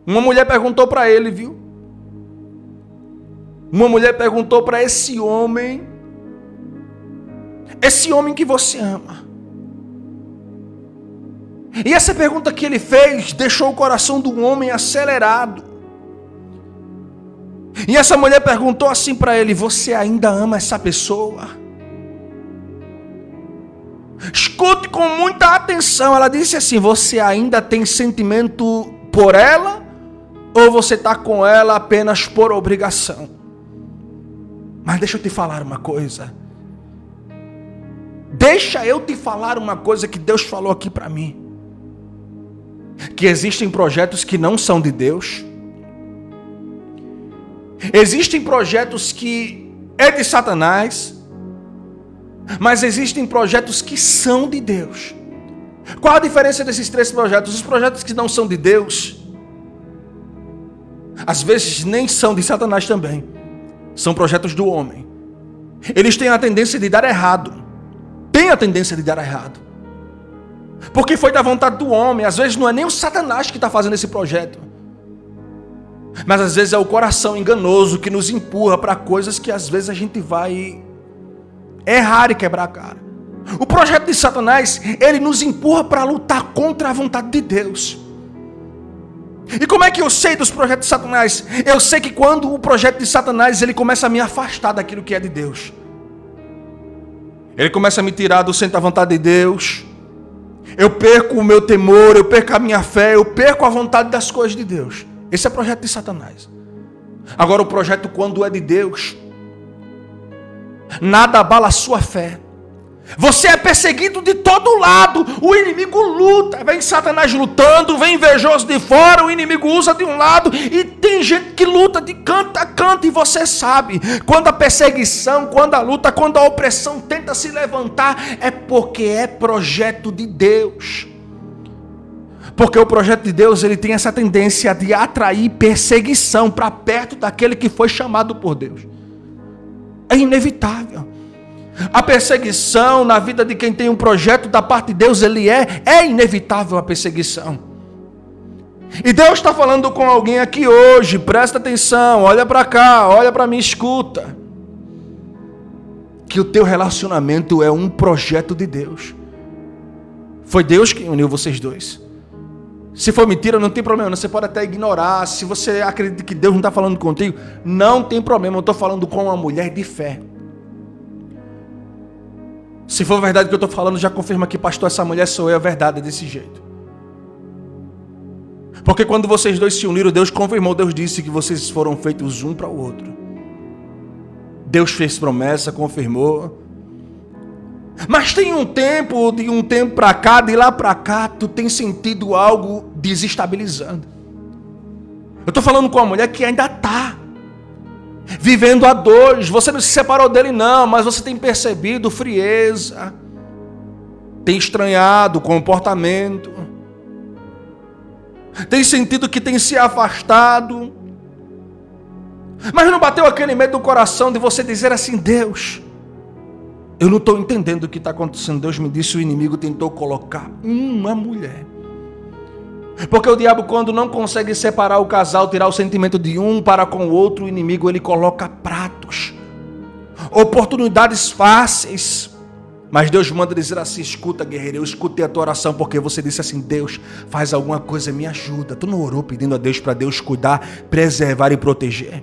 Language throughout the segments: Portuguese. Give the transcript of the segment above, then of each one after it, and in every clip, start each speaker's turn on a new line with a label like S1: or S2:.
S1: Uma mulher perguntou para ele, viu? Uma mulher perguntou para esse homem que você ama. E essa pergunta que ele fez deixou o coração do homem acelerado. E essa mulher perguntou assim para ele: você ainda ama essa pessoa? Escute com muita atenção. Ela disse assim: você ainda tem sentimento por ela? Ou você está com ela apenas por obrigação? Mas deixa eu te falar uma coisa. Deixa eu te falar uma coisa que Deus falou aqui para mim. Que existem projetos que não são de Deus. Existem projetos que é de Satanás. Mas existem projetos que são de Deus. Qual a diferença desses três projetos? Os projetos que não são de Deus, às vezes nem são de Satanás também. São projetos do homem. Eles têm a tendência de dar errado. Porque foi da vontade do homem. Às vezes não é nem o Satanás que está fazendo esse projeto. Mas às vezes é o coração enganoso que nos empurra para coisas que às vezes a gente vai errar e quebrar a cara. O projeto de Satanás, ele nos empurra para lutar contra a vontade de Deus. E como é que eu sei dos projetos de Satanás? Eu sei que quando o projeto de Satanás, ele começa a me afastar daquilo que é de Deus. Ele começa a me tirar do centro da vontade de Deus. Eu perco o meu temor, eu perco a minha fé, eu perco a vontade das coisas de Deus. Esse é o projeto de Satanás. Agora o projeto quando é de Deus, nada abala a sua fé. Você é perseguido de todo lado. O inimigo luta. Vem Satanás lutando, vem invejoso de fora. O inimigo usa de um lado. E tem gente que luta de canto a canto. E você sabe, quando a perseguição, quando a luta, quando a opressão tenta se levantar, é porque é projeto de Deus. Porque o projeto de Deus, ele tem essa tendência de atrair perseguição para perto daquele que foi chamado por Deus. É inevitável. A perseguição na vida de quem tem um projeto da parte de Deus, é inevitável a perseguição. E Deus está falando com alguém aqui hoje, presta atenção, olha para cá, olha para mim, escuta. Que o teu relacionamento é um projeto de Deus. Foi Deus quem uniu vocês dois. Se for mentira, não tem problema, você pode até ignorar. Se você acredita que Deus não está falando contigo, não tem problema, eu estou falando com uma mulher de fé. Se for verdade o que eu estou falando, já confirma que, pastor, essa mulher sou eu, é verdade, é desse jeito. Porque quando vocês dois se uniram, Deus confirmou, Deus disse que vocês foram feitos um para o outro. Deus fez promessa, confirmou. Mas tem um tempo, de um tempo para cá, de lá para cá, tu tem sentido algo desestabilizando. Eu estou falando com uma mulher que ainda está vivendo a dois. Você não se separou dele não, mas você tem percebido frieza, tem estranhado o comportamento, tem sentido que tem se afastado. Mas não bateu aquele medo do coração de você dizer assim: Deus, eu não estou entendendo o que está acontecendo. Deus me disse, o inimigo tentou colocar uma mulher. Porque o diabo, quando não consegue separar o casal, tirar o sentimento de um para com o outro, o inimigo, ele coloca pratos, oportunidades fáceis. Mas Deus manda dizer assim: escuta, guerreiro, eu escutei a tua oração, porque você disse assim: Deus, faz alguma coisa, me ajuda. Tu não orou pedindo a Deus para Deus cuidar, preservar e proteger?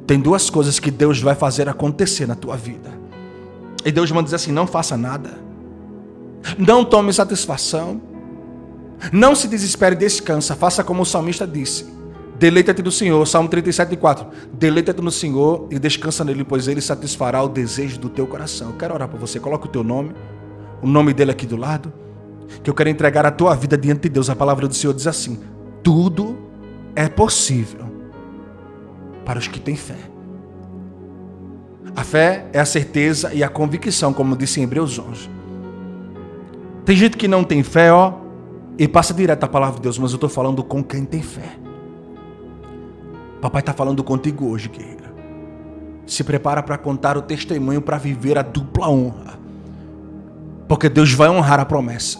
S1: Tem duas coisas que Deus vai fazer acontecer na tua vida. E Deus manda dizer assim: não faça nada, não tome satisfação, não se desespere, descansa, faça como o salmista disse: deleita-te do Senhor, Salmo 37:4, deleita-te no Senhor e descansa nele, pois ele satisfará o desejo do teu coração. Eu quero orar por você, coloca o teu nome, o nome dele aqui do lado, que eu quero entregar a tua vida diante de Deus. A palavra do Senhor diz assim: tudo é possível para os que têm fé. A fé é a certeza e a convicção, como disse em Hebreus 11. Tem gente que não tem fé, e passa direto a palavra de Deus, mas eu estou falando com quem tem fé. Papai está falando contigo hoje, guerreira. Se prepara para contar o testemunho, para viver a dupla honra. Porque Deus vai honrar a promessa.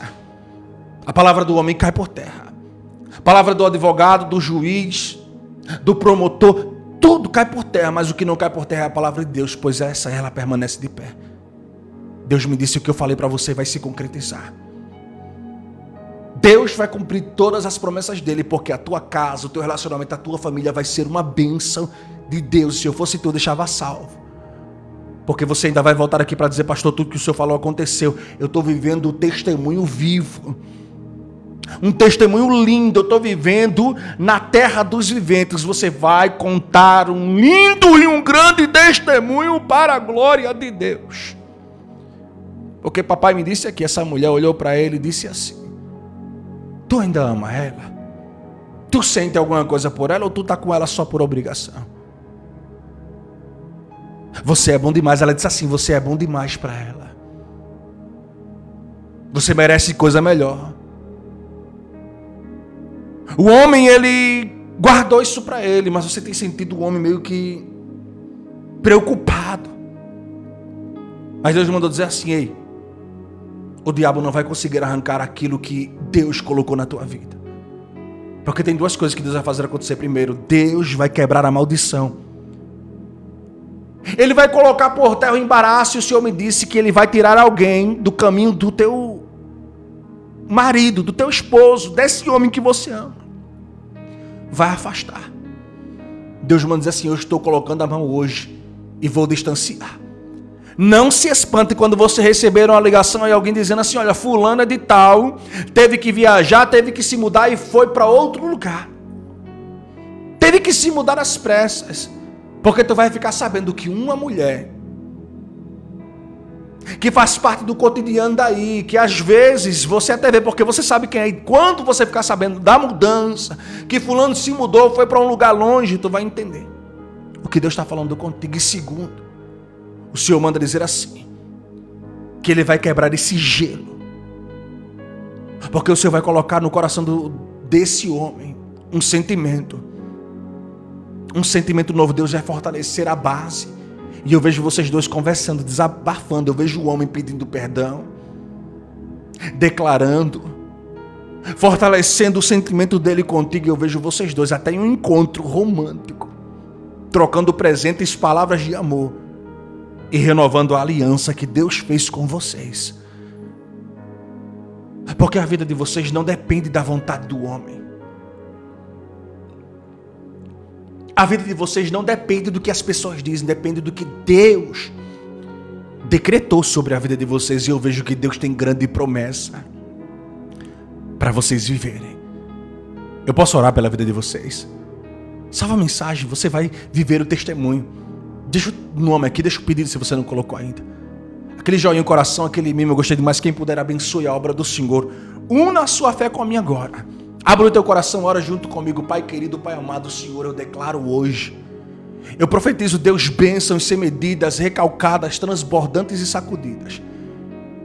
S1: A palavra do homem cai por terra. Palavra do advogado, do juiz, do promotor, tudo cai por terra, mas o que não cai por terra é a palavra de Deus, pois ela permanece de pé. Deus me disse: o que eu falei para você vai se concretizar. Deus vai cumprir todas as promessas dele, porque a tua casa, o teu relacionamento, a tua família vai ser uma bênção de Deus. Se eu fosse tu, eu deixava salvo. Porque você ainda vai voltar aqui para dizer: pastor, tudo que o senhor falou aconteceu. Eu estou vivendo o testemunho vivo. Um testemunho lindo, eu estou vivendo na terra dos viventes. Você vai contar um lindo e um grande testemunho para a glória de Deus. Porque papai me disse aqui, essa mulher olhou para ele e disse assim: tu ainda ama ela? Tu sente alguma coisa por ela ou tu está com ela só por obrigação? Você é bom demais. Ela disse assim: você é bom demais para ela. Você merece coisa melhor. O homem, ele guardou isso para ele, mas você tem sentido o homem meio que preocupado. Mas Deus mandou dizer assim: ei, o diabo não vai conseguir arrancar aquilo que Deus colocou na tua vida. Porque tem duas coisas que Deus vai fazer acontecer. Primeiro, Deus vai quebrar a maldição. Ele vai colocar por terra o embaraço. E o Senhor me disse que Ele vai tirar alguém do caminho do teu marido, do teu esposo, desse homem que você ama. Vai afastar. Deus manda dizer assim: eu estou colocando a mão hoje e vou distanciar. Não se espante quando você receber uma ligação e alguém dizendo assim: olha, fulano é de tal, teve que viajar, teve que se mudar e foi para outro lugar. Teve que se mudar às pressas. Porque tu vai ficar sabendo que uma mulher que faz parte do cotidiano daí, que às vezes você até vê, porque você sabe quem é, e quando você ficar sabendo da mudança, que fulano se mudou, foi para um lugar longe, tu vai entender o que Deus está falando contigo. E segundo, o Senhor manda dizer assim, que Ele vai quebrar esse gelo, porque o Senhor vai colocar no coração desse homem um sentimento novo. Deus vai fortalecer a base. E eu vejo vocês dois conversando, desabafando. Eu vejo o homem pedindo perdão, declarando, fortalecendo o sentimento dele contigo. Eu vejo vocês dois até em um encontro romântico, trocando presentes, palavras de amor e renovando a aliança que Deus fez com vocês. Porque a vida de vocês não depende da vontade do homem. A vida de vocês não depende do que as pessoas dizem, depende do que Deus decretou sobre a vida de vocês. E eu vejo que Deus tem grande promessa para vocês viverem. Eu posso orar pela vida de vocês? Salva a mensagem, você vai viver o testemunho. Deixa o nome aqui, deixa o pedido se você não colocou ainda. Aquele joinha no coração, aquele mimo, eu gostei demais. Quem puder, abençoe a obra do Senhor. Una a sua fé com a minha agora. Abre o teu coração, ora junto comigo. Pai querido, Pai amado, Senhor, eu declaro hoje, eu profetizo, Deus, bênçãos sem medidas, recalcadas, transbordantes e sacudidas.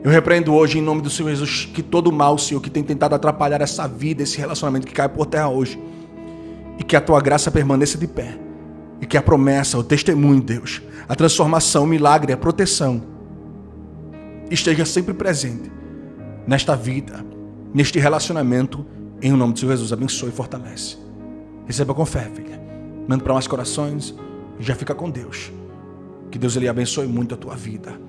S1: Eu repreendo hoje em nome do Senhor Jesus que todo mal, Senhor, que tem tentado atrapalhar essa vida, esse relacionamento que cai por terra hoje, e que a tua graça permaneça de pé, e que a promessa, o testemunho, Deus, a transformação, o milagre, a proteção esteja sempre presente nesta vida, neste relacionamento. Em nome do Senhor Jesus, abençoe e fortalece. Receba com fé, filha. Manda para mais corações e já fica com Deus. Que Deus Ele abençoe muito a tua vida.